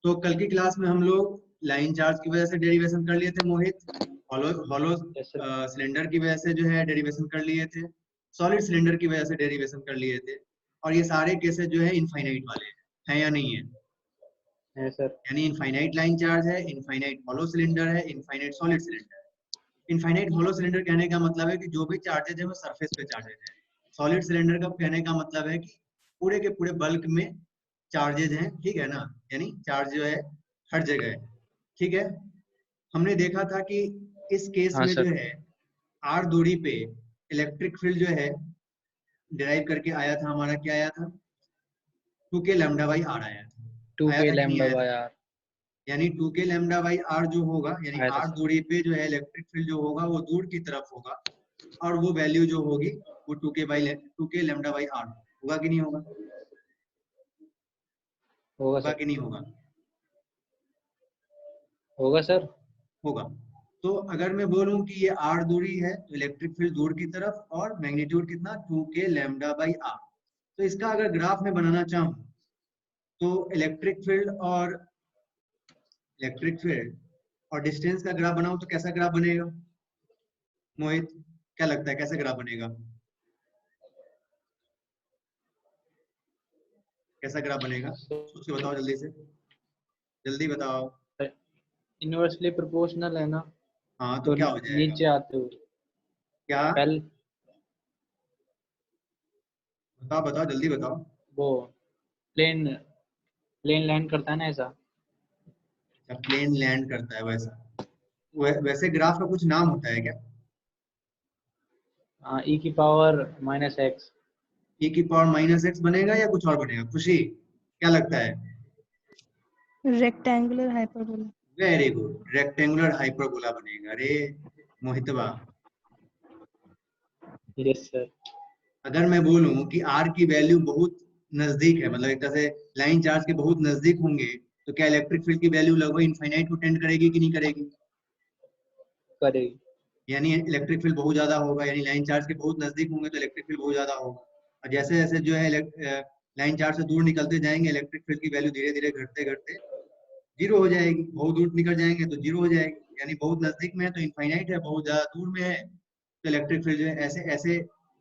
तो कल की क्लास में हम लोग लाइन चार्ज की वजह से डेरिवेशन कर लिए थे मोहित, हॉलो सिलेंडर की वजह से जो है डेरिवेशन कर लिए थे, सॉलिड सिलेंडर की वजह से डेरिवेशन कर लिए थे, और ये सारे केसेस जो है इनफाइनाइट वाले हैं या नहीं है सर। यानी इनफाइनाइट लाइन चार्ज है, इनफाइनाइट हॉलो सिलेंडर है, इनफाइनाइट सॉलिड सिलेंडर है। इनफाइनाइट हॉलो सिलेंडर कहने का मतलब है कि जो भी चार्जेज है वो सरफेस पे चार्जेज है। सॉलिड सिलेंडर का कहने का मतलब है कि पूरे के पूरे बल्क में चार्जेज हैं, ठीक है ना, यानी चार्ज जो है हर जगह है, ठीक है। हमने देखा था कि इस केस हाँ में जो सर। है आर दूरी पे इलेक्ट्रिक फील्ड जो है डिराइव करके आया था, हमारा क्या आया था, 2k लैम्डा बाई आर आया था, आया 2k था कि नहीं लैम्डा आया था? बाय आर यानी 2k लैम्डा बाई आर जो होगा, यानी आया था आर सर। दूरी पे जो है इलेक्ट्रिक फील्ड जो होगा वो दूर की तरफ होगा, और वो वैल्यू जो होगी वो 2k लैम्डा बाई आर होगा कि नहीं होगा? होगा होगा सर। कि नहीं होगा? होगा सर। होगा। तो अगर मैं बोलूं कि ये आर दूरी है तो इलेक्ट्रिक फील्ड दूर की तरफ, और मैग्नीट्यूड कितना, 2k लैम्डा बाई आर। तो इसका अगर ग्राफ में बनाना चाहूं तो इलेक्ट्रिक फील्ड और डिस्टेंस का ग्राफ बनाऊं तो कैसा ग्राफ बनेगा मोहित, क्या लगता है कैसा ग्राफ बनेगा? कैसा ग्राफ बनेगा, सोच के बताओ जल्दी से, जल्दी बताओ। इनवर्सली प्रोपोर्शनल है ना, हाँ तो तो क्या हो जाएगा? नीचे आते हुए क्या? पहले बताओ बताओ जल्दी बताओ। वो प्लेन प्लेन लैंड करता है ना ऐसा। जब प्लेन लैंड करता है वैसा, वैसे ग्राफ का कुछ नाम होता है क्या? ई की पावर माइनस एक्स। e की पावर माइनस एक्स बनेगा या कुछ और बनेगा, खुशी क्या लगता है? Rectangular hyperbola. Very good, rectangular hyperbola बनेगा। अरे मोहितवा, यस सर। अगर मैं बोलूं कि r की वैल्यू बहुत नजदीक है, मतलब एक तरह से लाइन चार्ज के बहुत नजदीक होंगे, तो क्या इलेक्ट्रिक फील्ड की वैल्यू लगभग इनफाइनाइट को टेंड करेगी कि नहीं करेगी? करेगी। यानी इलेक्ट्रिक फील्ड बहुत ज्यादा होगा, यानी लाइन चार्ज के बहुत नजदीक होंगे तो इलेक्ट्रिक फील्ड बहुत ज्यादा होगा, और जैसे जैसे जो है लाइन चार्ज से दूर निकलते जाएंगे इलेक्ट्रिक फील्ड की वैल्यू धीरे धीरे घटते घटते जीरो हो जाएगी, बहुत दूर निकल जाएंगे तो जीरो हो जाएगी। यानी बहुत नजदीक में है तो इनफाइनाइट है, बहुत ज्यादा दूर में है तो इलेक्ट्रिक फील्ड जो है ऐसे ऐसे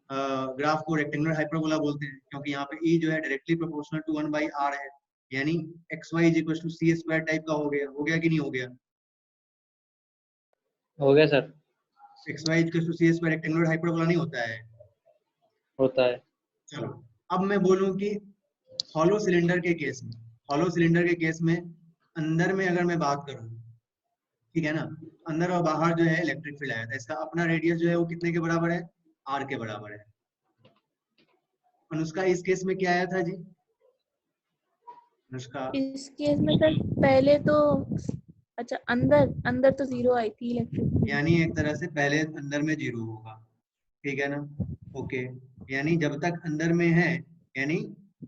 ग्राफ को रेक्टेंगुलर हाइपरबोला बोलते हैं, क्योंकि यहाँ पे ई जो है डायरेक्टली प्रोपोर्शनल टू 1/r है, यानी x y is equal to c square type का हो गया कि नहीं हो गया? हो गया sir. X y is equal to c square rectangular hyperbola नहीं होता है? होता है। चलो, अब मैं बोलूं कि हॉलो सिलेंडर के केस में, हॉलो सिलेंडर के केस में अंदर में अगर मैं बात करूं, ठीक है ना, अंदर और बाहर जो है इलेक्ट्रिक फील्ड आया था, इसका अपना रेडियस जो है वो कितने के बराबर है, आर के बराबर है। अनुष्का इस केस में क्या आया था जी? अनुष्का, इस केस में सर पहले तो अच्छा अंदर अंदर तो जीरो आई थी इलेक्ट्रिक। यानी एक तरह से पहले अंदर में जीरो होगा, ठीक है ना, ओके। यानी जब तक अंदर में है, यानी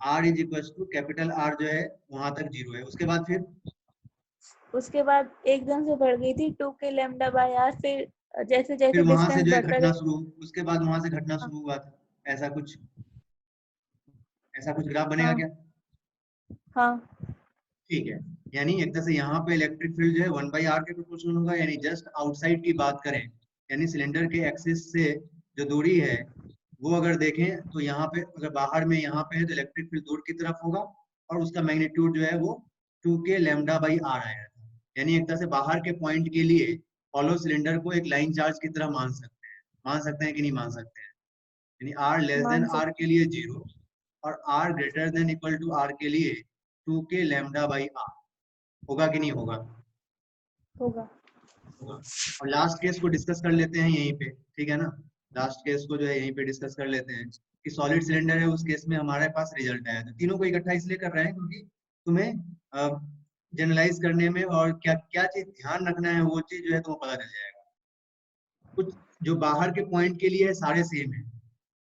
r is equal to capital r जो है वहां तक जीरो है, उसके बाद फिर उसके बाद एकदम से बढ़ गई थी 2k लैम्डा बाय आर, फिर जैसे फिर जैसे वहां से डिस्टेंस जो है बढ़ता घटना गया। शुरू, उसके बाद वहां से घटना हाँ शुरू हुआ था, ऐसा कुछ, ऐसा कुछ ग्राफ बनेगा हाँ क्या? हाँ ठीक है। यानी एक तरह से यहाँ पे इलेक्ट्रिक फील्ड जो है 1/r के प्रोपोर्शनल होगा, यानी जस्ट आउटसाइड की बात करें, यानी सिलेंडर के एक्सिस से जो दूरी है वो अगर देखें तो यहाँ पे अगर बाहर में यहाँ पे है तो इलेक्ट्रिक फील्ड दूर की तरफ होगा, और उसका मैग्नीट्यूड जो है वो 2k लैम्डा बाई आर आया था। यानी एक तरह से बाहर के पॉइंट के लिए हॉलो सिलेंडर को एक लाइन चार्ज की तरह मान सकते हैं कि नहीं मान सकते हैं? यानी आर लेस देन मान आर सकते। के लिए जीरो, और r greater than equal to r के लिए 2k लैम्डा बाई आर, होगा कि नहीं होगा? होगा। होगा। और लास्ट केस को डिस्कस कर लेते हैं यहीं पे, ठीक है ना, लास्ट केस को जो है यहीं पे डिस्कस कर लेते हैं कि सॉलिड सिलेंडर है, उस केस में हमारे पास रिजल्ट आया था। तीनों को इकट्ठा इसलिए कर रहे हैं क्योंकि तुम्हें जनरलाइज करने में और क्या क्या चीज ध्यान रखना है वो चीज जो है तुम्हें पता चल जाएगा। कुछ जो बाहर के पॉइंट के लिए है सारे सेम है,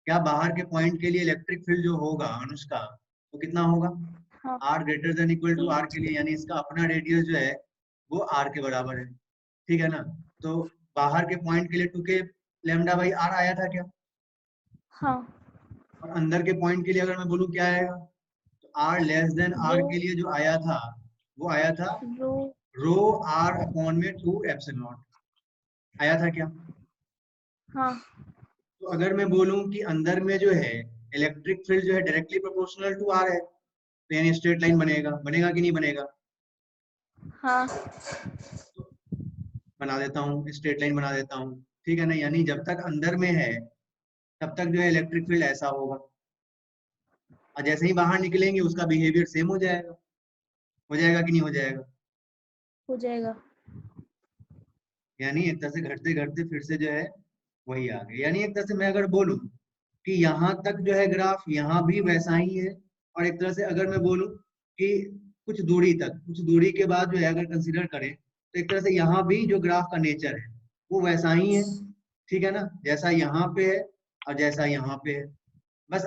क्या बाहर के पॉइंट के लिए इलेक्ट्रिक फील्ड जो होगा अनुष्का वो कितना होगा, हाँ r greater than equal to r के ठीक। लिए, यानी इसका अपना रेडियस जो है वो आर के बराबर है, ठीक है ना। तो बाहर के पॉइंट के लिए 2k लैम्डा बाई आर आया था क्या? हाँ और अंदर के पॉइंट के लिए अगर मैं बोलूँ क्या आएगा, तो आर लेस देन वो आर के लिए जो आया था वो आया था रो आर अपॉन में 2 एप्सिलॉन नॉट, आया था क्या? हाँ तो अगर मैं बोलूं कि अंदर में जो है इलेक्ट्रिक फील्ड जो है डायरेक्टली प्रोपोर्शनल टू आर है, तो यानी स्ट्रेट लाइन बनेगा, बनेगा कि नहीं बनेगा? हाँ तो बना देता हूँ, स्ट्रेट लाइन बना देता हूँ, ठीक है ना? यानी जब तक अंदर में है तब तक जो है इलेक्ट्रिक फील्ड ऐसा होगा, और जैसे ही बाहर निकलेंगे उसका बिहेवियर सेम हो जाएगा। हो जाएगा कि नहीं हो जाएगा? हो जाएगा। यानी एक तरह से घटते घटते फिर से जो है वही आ गया। यानी एक तरह से मैं अगर बोलूं कि यहाँ तक जो है ग्राफ यहाँ भी वैसा ही है, और एक तरह से अगर मैं बोलूं कि कुछ दूरी तक, कुछ दूरी के बाद जो है अगर कंसीडर करें तो एक तरह से यहाँ भी जो ग्राफ का नेचर है वो वैसा ही है, ठीक है ना? जैसा यहाँ पे है और जैसा यहाँ पे है। बस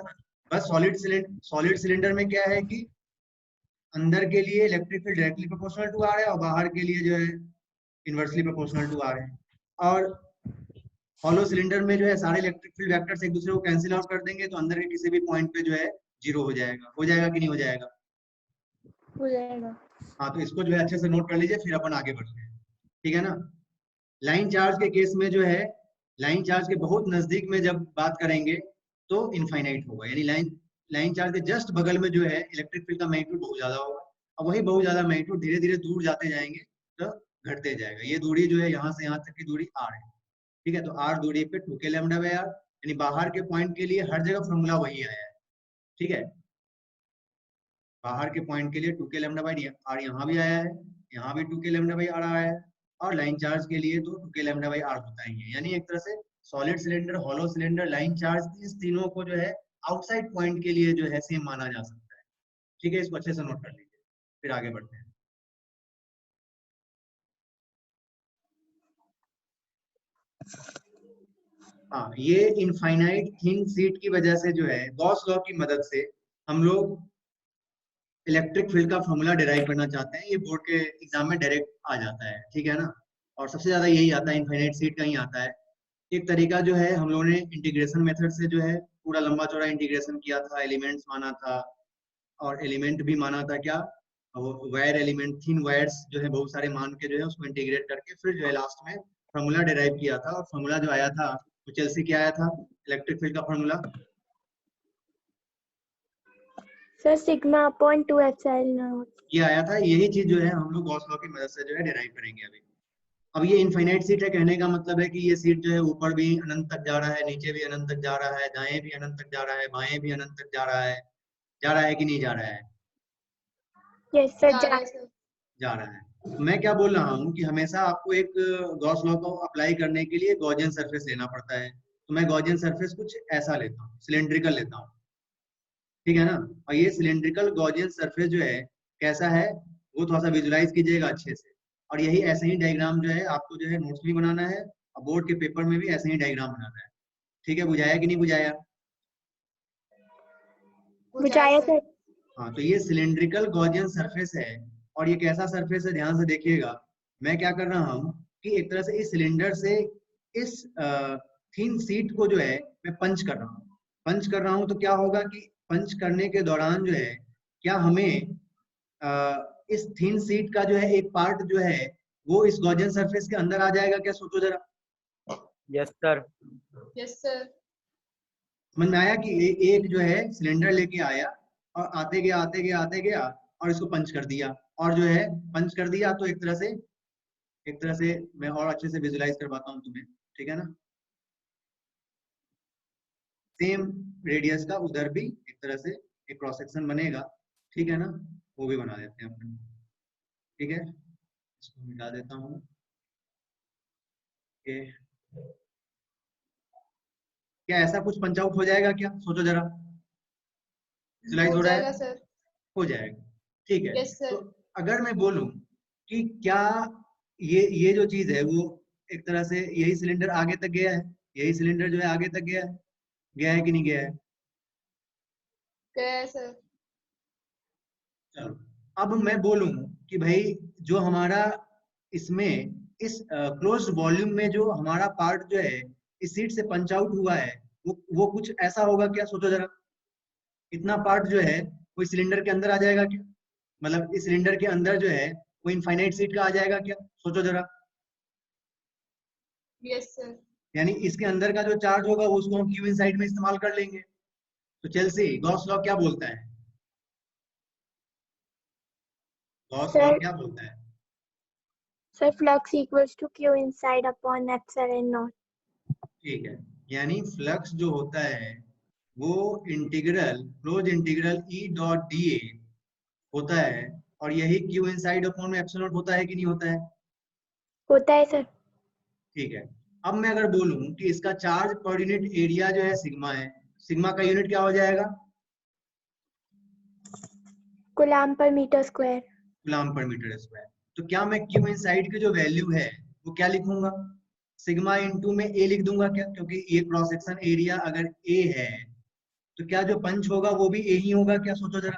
बस सॉलिड सिलेंडर में क्या है कि अंदर के लिए electric field directly proportional to r है, और बाहर के लिए जो है इनवर्सली प्रोपोर्शनल टू आर है। और हॉलो सिलेंडर में जो है सारे इलेक्ट्रिक फील्ड वेक्टर्स एक दूसरे को कैंसिल आउट कर देंगे, तो अंदर के किसी भी पॉइंट पे जो है जीरो हो जाएगा। हो जाएगा कि नहीं हो जाएगा? हो जाएगा। हाँ, तो इसको जो है अच्छे से नोट कर लीजिए, फिर अपन आगे बढ़ते हैं, ठीक है ना? लाइन चार्ज के केस में जो है लाइन चार्ज के बहुत नजदीक में जब बात करेंगे तो इनफाइनाइट होगा, यानी लाइन चार्ज के जस्ट बगल में जो है इलेक्ट्रिक फील्ड का मैग्नीट्यूड बहुत ज्यादा होगा, और वही बहुत ज्यादा मैग्नीट्यूड धीरे धीरे दूर जाते जाएंगे तो घटते जाएगा। ये दूरी जो है यहाँ से यहाँ तक की दूरी आर है, ठीक है? तो आर दूरी पे 2k लैम्डा बाय आर, यानी बाहर के पॉइंट के लिए हर जगह फॉर्मूला वही आया है, ठीक है? बाहर के पॉइंट के लिए 2k लैम्डा बाय आर यहाँ भी आया है, यहाँ भी 2k लैम्डा बाय आर आया है, और लाइन चार्ज के लिए तो 2k लैम्डा बाय आर होता ही है। यानी एक तरह से solid cylinder, hollow cylinder, line charge, इस तीनों को जो है आउटसाइड पॉइंट के लिए जो है सेम माना जा सकता है, ठीक है? इसको अच्छे से नोट कर लीजिए, फिर आगे बढ़ते हैं। हाँ, ये इनफाइनाइट थिन सीट की वजह से जो है गॉस लॉ की मदद से हम लोग इलेक्ट्रिक फील्ड का फॉर्मूला डिराइव करना चाहते हैं। ये बोर्ड के एग्जाम में डायरेक्ट आ जाता है, ठीक है ना? और सबसे ज्यादा यही आता है, इनफाइनाइट सीट का ही आता है। एक तरीका जो है हम लोगों ने इंटीग्रेशन मेथड से जो है पूरा लंबा चौड़ा इंटीग्रेशन किया था, एलिमेंट्स माना था, और एलिमेंट भी माना था क्या, वायर एलिमेंट, थिन वायर्स जो है बहुत सारे मान के जो है उसको इंटीग्रेट करके फिर जो है लास्ट में फॉर्मूला डिराइव किया था। और फॉर्मूला जो आया था वो चेल्सी क्या आया था इलेक्ट्रिक फील्ड का formula? Sir sigma upon 2 epsilon not. ये आया था। यही चीज जो है हम लोग गॉस लॉ की मदद से जो है डिराइव करेंगे अभी। अब ये इनफाइनाइट सीट है, कहने का मतलब है कि ये सीट जो है ऊपर भी अनंत तक जा रहा है, नीचे भी अनंत तक जा रहा है, दाएं भी अनंत तक जा रहा है, बाएं भी अनंत तक जा रहा है। जा रहा है कि नहीं जा रहा है? यस सर जा रहा है। तो मैं क्या बोल रहा हूँ कि हमेशा आपको एक गॉस लॉ को अप्लाई करने के लिए गॉसियन सरफेस लेना पड़ता है। तो मैं गॉसियन सरफेस कुछ ऐसा लेता हूँ, सिलेंड्रिकल लेता हूँ, ठीक है ना? और ये सिलेंड्रिकल गॉसियन सरफेस जो है कैसा है वो थोड़ा सा विजुलाइज कीजिएगा अच्छे से। और यही ऐसे ही डायग्राम जो है आपको जो है नोट्स भी बनाना है, और बोर्ड के पेपर में भी ऐसे ही डायग्राम बनाना है, ठीक है? बुझाया कि नहीं बुझाया? बुझाया सर। हाँ, तो ये सिलेंड्रिकल गॉसियन सरफेस है, और ये कैसा सरफेस है ध्यान से देखिएगा। मैं क्या कर रहा हूँ कि एक तरह से इस सिलेंडर से इस थिन सीट को जो है मैं पंच कर रहा हूँ। पंच कर रहा हूँ तो क्या होगा कि पंच करने के दौरान जो है क्या हमें इस थिन सीट का जो है एक पार्ट जो है वो इस गॉसियन सरफेस के अंदर आ जाएगा क्या? सोचो जरा। Yes sir. Yes sir. समझ में आया कि एक जो है सिलेंडर लेके आया और आते गया आते गया आते गया और इसको पंच कर दिया, और जो है पंच कर दिया तो एक तरह से मैं और अच्छे से विजुलाइज करवाता हूँ तुम्हें, ठीक है ना? सेम रेडियस का उधर भी एक तरह से एक क्रॉस सेक्शन बनेगा, ठीक है ना? वो भी बना देते हैं अपन, ठीक है? इसको मिटा देता हूँ। क्या ऐसा कुछ पंच आउट हो जाएगा क्या? सोचो जरा। विजुलाइज हो रहा है? सर। हो जाएगा, ठीक है। Yes sir. तो अगर मैं बोलूं कि क्या ये जो चीज है वो एक तरह से यही सिलेंडर आगे तक गया है, यही सिलेंडर जो है आगे तक गया है कि नहीं गया है? गया है सर। चलो, अब मैं बोलूं कि भाई जो हमारा इसमें इस क्लोज्ड वॉल्यूम में जो हमारा पार्ट जो है इस सीट से पंच आउट हुआ है वो कुछ ऐसा होगा क्या? सोचो जरा। इतना पार्ट जो है वो सिलेंडर के अंदर आ जाएगा क्या? मतलब इस सिलेंडर के अंदर जो है वो इनफाइनाइट सीट का आ जाएगा क्या, सोचो जरा। Yes sir. यानी इसके अंदर का जो चार्ज होगा उसको हम क्यू इनसाइड में इस्तेमाल कर लेंगे। तो चेल्सी, गॉस लॉ क्या बोलता है? गॉस लॉ सर क्या बोलता है? Sir flux equals to q inside upon epsilon naught. ठीक है, यानी फ्लक्स जो होता है वो integral, close integral E dot d A होता है, और यही क्यू इनसाइड अपॉन में एप्सिलॉन होता है कि नहीं होता है? होता है सर। ठीक है, अब मैं अगर बोलूं कि इसका चार्ज पर यूनिट एरिया जो है सिग्मा है, सिग्मा का यूनिट क्या हो जाएगा? कूलम्ब पर मीटर स्क्वायर। कूलम्ब पर मीटर स्क्वायर। तो क्या मैं क्यू इनसाइड की जो वैल्यू है वो क्या लिखूंगा? सिग्मा इंटू में ए लिख दूंगा क्या, क्योंकि ये क्रॉस सेक्शन एरिया अगर ए है तो क्या जो पंच होगा वो भी ए ही होगा क्या, सोचो जरा।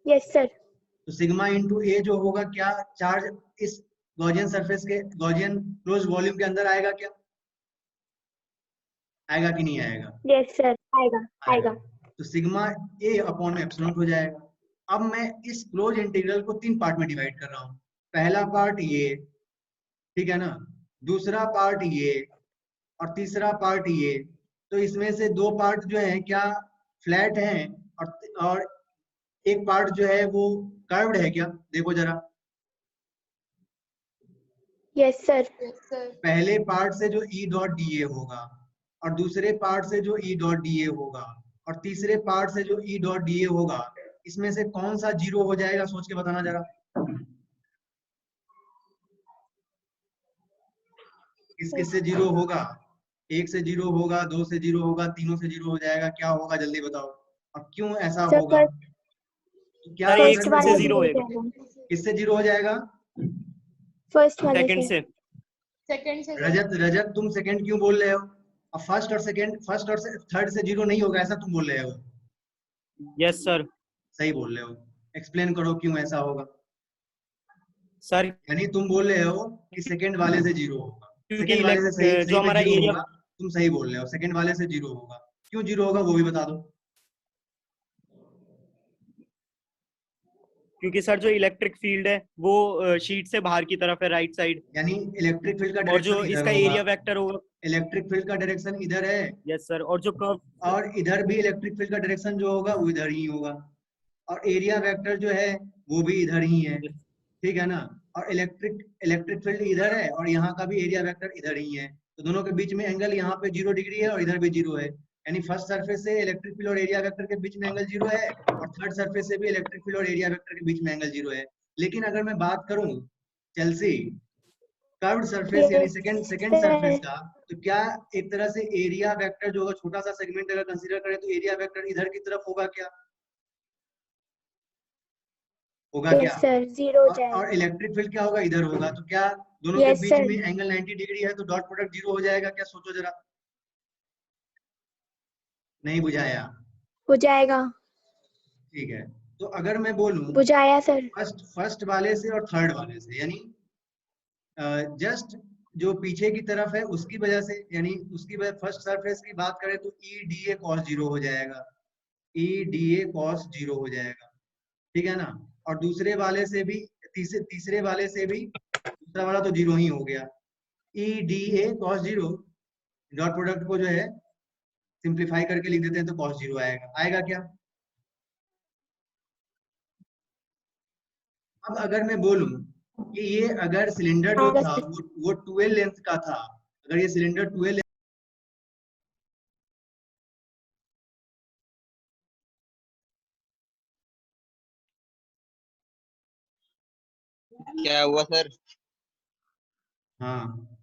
Yes sir. तो सिग्मा इंटू ए जो होगा, क्या चार्ज इस गॉसियन सरफेस के, गॉसियन क्लोज वॉल्यूम के अंदर आएगा क्या? आएगा कि नहीं आएगा? यस सर आएगा आएगा। आएगा। तो सिग्मा ए अपॉन में एप्सिलॉन हो जाएगा। अब मैं इस क्लोज इंटीग्रल को 3 पार्ट में डिवाइड कर रहा हूँ। पहला पार्ट ये, ठीक है ना, दूसरा पार्ट ये, और तीसरा पार्ट ये। तो इसमें से 2 पार्ट जो है क्या फ्लैट हैं, और एक पार्ट जो है वो कर्व्ड है क्या, देखो जरा। Yes sir. Yes sir. पहले पार्ट से जो ई डॉट डी ए होगा, और दूसरे पार्ट से जो ई डॉट डी ए होगा, और तीसरे पार्ट से जो ई डॉट डी ए होगा, इसमें से कौन सा जीरो हो जाएगा, सोच के बताना जरा। किस किस से जीरो होगा? 1 से जीरो होगा, 2 से जीरो होगा, तीनों से जीरो हो जाएगा, क्या होगा जल्दी बताओ। और क्यों ऐसा सर होगा? तो क्या सर फर्स्ट एक वाला से आंसर, जीरो जीरो होएगा, जाएगा। किससे जीरो हो जाएगा? फर्स्ट वाले सेकंड से। से। सेकंड से सर। रजत तुम सेकंड क्यों बोल रहे हो? अब फर्स्ट और सेकंड, फर्स्ट और थर्ड से जीरो नहीं होगा, ऐसा तुम बोल रहे हो? Yes sir. सही बोल रहे हो। एक्सप्लेन करो क्यों ऐसा होगा। सर यानी तुम बोल रहे हो कि सेकंड वाले से जीरो होगा, क्योंकि सेकंड वाले से सही जो सही पे हमारा जीरो एरिया, होगा। तुम सही बोल रहे हो, सेकंड वाले से जीरो होगा। क्यों जीरो होगा वो भी बता दो। क्योंकि सर जो इलेक्ट्रिक फील्ड है वो शीट से बाहर की तरफ है, राइट साइड, यानी इलेक्ट्रिक फील्ड का और डायरेक्शन जो इधर इसका होगा। एरिया वेक्टर होगा। इलेक्ट्रिक फील्ड का डायरेक्शन इधर है, यस सर, और जो कर्व, और इधर भी इलेक्ट्रिक फील्ड का डायरेक्शन जो होगा वो इधर ही होगा, और एरिया वेक्टर जो है वो भी इधर ही है, ठीक है ना। और इलेक्ट्रिक इलेक्ट्रिक फील्ड इधर है, और यहाँ का भी एरिया वेक्टर इधर ही है। तो दोनों के बीच में एंगल यहाँ पे 0 डिग्री है, और इधर भी 0 है। यानी फर्स्ट सरफेस से इलेक्ट्रिक फील्ड और एरिया वेक्टर के बीच में एंगल 0 है, और थर्ड सरफेस से भी इलेक्ट्रिक फील्ड और एरिया वेक्टर के बीच में एंगल 0 है। लेकिन अगर मैं बात करूं चेल्सी, कर्व्ड सरफेस यानी यस सेकंड सरफेस सर। का, तो क्या एक तरह से एरिया वेक्टर जो होगा, छोटा सा सेगमेंट अगर कंसीडर करें तो एरिया वेक्टर इधर की तरफ होगा क्या, होगा क्या? यस सर जीरो हो और जाएगा। इलेक्ट्रिक फील्ड क्या होगा, इधर होगा। तो क्या दोनों के यस बीच सर में एंगल 90 डिग्री है, तो डॉट प्रोडक्ट 0 हो जाएगा क्या, सोचो जरा। नहीं बुझाया? हो जाएगा। ठीक है, तो अगर मैं बोलूं बुझाया सर। फर्स्ट वाले से और थर्ड वाले से, यानी जस्ट जो पीछे की तरफ है उसकी वजह से, यानी उसकी वजह फर्स्ट सरफेस की बात करें तो ई डी ए कॉस 0 हो जाएगा, ई डी ए कॉस 0 हो जाएगा, ठीक है ना। और दूसरे वाले से भी, तीसरे वाले से भी, दूसरा वाला तो 0 ही हो गया, E D A cos 0। Dot product को जो है सिंप्लीफाई करके लिख देते हैं तो कॉस 0 आएगा। आएगा क्या? अब अगर मैं बोलूं कि ये अगर सिलेंडर जो आएगा था सर। वो 12 लेंथ का था, अगर ये सिलेंडर 12, क्या हुआ सर? हाँ